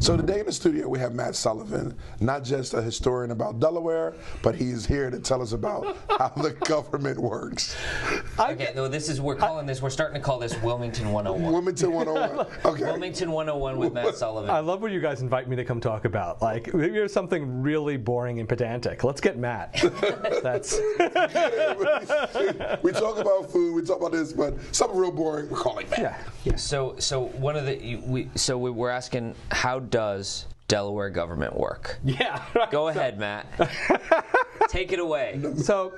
So today in the studio we have Matt Sullivan, not just a historian about Delaware, but he's here to tell us about how the government works. Okay, no, we're starting to call this Wilmington 101. Wilmington 101. Okay. Wilmington 101 with Matt Sullivan. I love when you guys invite me to come talk about. Like, here's something really boring and pedantic. Let's get Matt. That's. We talk about food, we talk about this, but something real boring, we're calling Matt. Yeah. So one of the we're asking, how does Delaware government work? Yeah. Go ahead, Matt. Take it away. So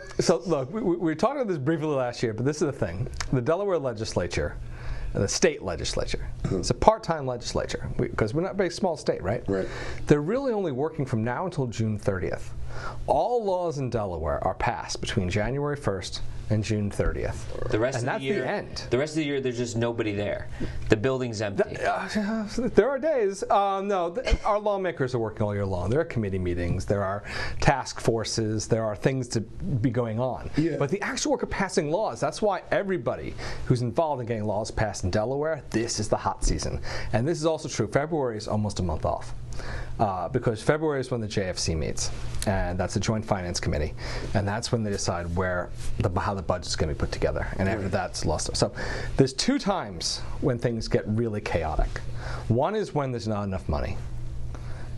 look, we were talking about this briefly last year, but this is the thing: the Delaware Legislature, the state legislature, it's a part-time legislature because we're not a very small state, right? Right. They're really only working from now until June 30th. All laws in Delaware are passed between January 1st and June 30th. The rest and of that's the year, the end. The rest of the year, there's just nobody there. The building's empty. There are days. No, our lawmakers are working all year long. There are committee meetings. There are task forces. There are things to be going on. Yeah. But the actual work of passing laws, that's why everybody who's involved in getting laws passed in Delaware, this is the hot season. And this is also true. February is almost a month off. Because February is when the JFC meets, and that's the Joint Finance Committee, and that's when they decide how the budget's going to be put together, and after that's lost. So there's two times when things get really chaotic. One is when there's not enough money,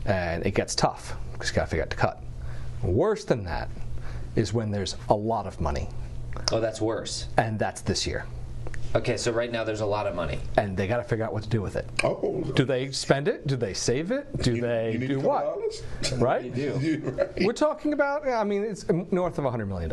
and it gets tough because you got to figure out to cut. Worse than that is when there's a lot of money. Oh, that's worse. And that's this year. Okay, so right now there's a lot of money. And they got to figure out what to do with it. Oh. Do they spend it? Do they save it? Do they do what? Right? They do. Right. We're talking about, I mean, it's north of $100 million.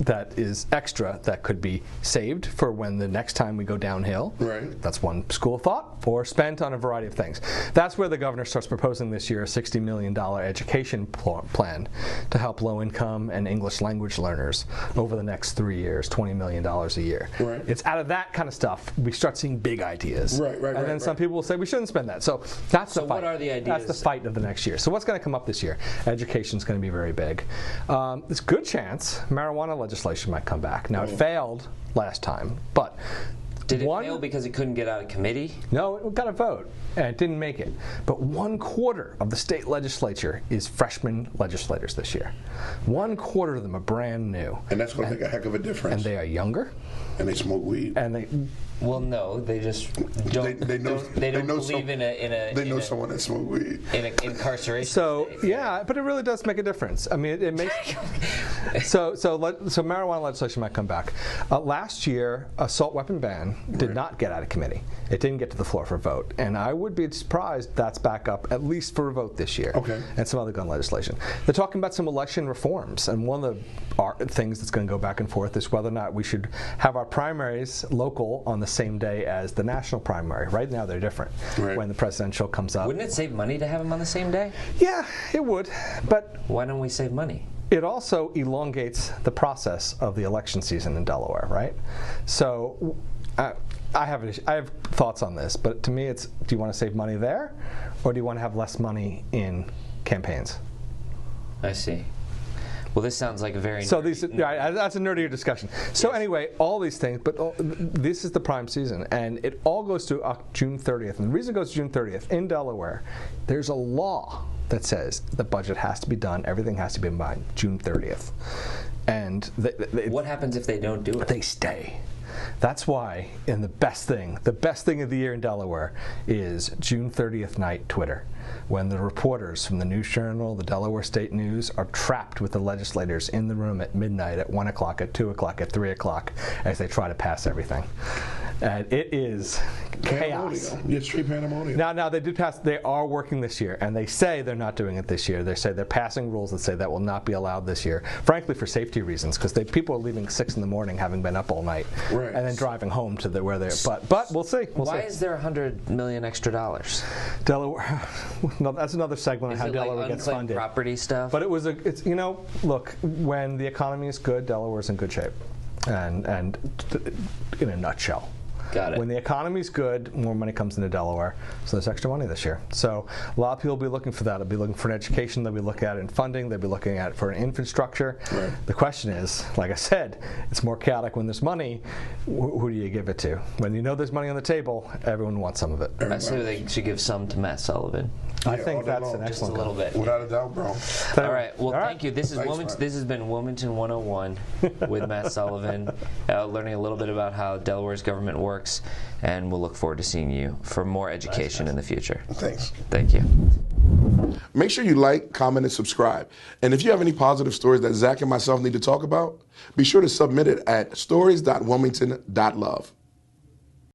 That is extra that could be saved for when the next time we go downhill. Right. That's one school of thought, or spent on a variety of things. That's where the governor starts proposing this year a $60 million education plan to help low-income and English language learners over the next 3 years, $20 million a year. Right. It's out of that kind of stuff we start seeing big ideas. Right. And then some people will say we shouldn't spend that. So that's the fight. What are the ideas? That's the fight of the next year. So what's going to come up this year? Education's going to be very big. There's a good chance marijuana legislation might come back. Now, it failed last time, but did it fail because it couldn't get out of committee? No, it got a vote, and it didn't make it. But 1/4 of the state legislature is freshman legislators this year. 1/4 of them are brand new. And that's going to make a heck of a difference. And they are younger. And they smoke weed. And they. Well, no, they just don't. They don't believe in a. They know someone that smokes weed. In an incarceration. So yeah, but it really does make a difference. I mean, it makes. So marijuana legislation might come back. Last year, assault weapon ban did not get out of committee. It didn't get to the floor for a vote, and I would be surprised that's back up at least for a vote this year. Okay. And some other gun legislation. They're talking about some election reforms, and one of the things that's going to go back and forth is whether or not we should have our primaries local on the same day as the national primary. Right now they're different. Right. When the presidential comes up. Wouldn't it save money to have them on the same day? Yeah, it would. But why don't we save money? It also elongates the process of the election season in Delaware, right? So I have thoughts on this, but to me it's, do you want to save money there, or do you want to have less money in campaigns? I see. Well, this sounds like a very that's a nerdier discussion. So anyway, all these things, but this is the prime season, and it all goes to June 30th. And the reason it goes to June 30th in Delaware, there's a law that says the budget has to be done, everything has to be done by June 30th. And what happens if they don't do it? They stay. That's why, and the best thing of the year in Delaware is June 30th night Twitter, when the reporters from the News Journal, the Delaware State News, are trapped with the legislators in the room at midnight, at 1 o'clock, at 2 o'clock, at 3 o'clock, as they try to pass everything. And it is chaos. Yeah, straight pandemonium. Now they did pass. They are working this year, and they say they're not doing it this year. They say they're passing rules that say that will not be allowed this year. Frankly, for safety reasons, because people are leaving 6 in the morning, having been up all night, right, and then driving home to where they're. But we'll see. Why is there $100 million extra dollars? Delaware. No, that's another segment on how Delaware gets funded. Property stuff. But it's look, when the economy is good, Delaware's in good shape, and in a nutshell. Got it. When the economy's good, more money comes into Delaware. So there's extra money this year. So a lot of people will be looking for that. They'll be looking for an education. They'll be looking at it in funding. They'll be looking at it for an infrastructure. Right. The question is, like I said, it's more chaotic when there's money. Who do you give it to? When you know there's money on the table, everyone wants some of it. I say they should give some to Matt Sullivan. I Yeah, think all day that's long. an Just a excellent little bit. Without a doubt, bro. All right. Well, thank you. This is Thanks, Wilmington. man. This has been Wilmington 101 with Matt Sullivan, learning a little bit about how Delaware's government works, and we'll look forward to seeing you for more education in the future. Thanks. Thank you. Make sure you like, comment, and subscribe. And if you have any positive stories that Zach and myself need to talk about, be sure to submit it at stories.wilmington.love.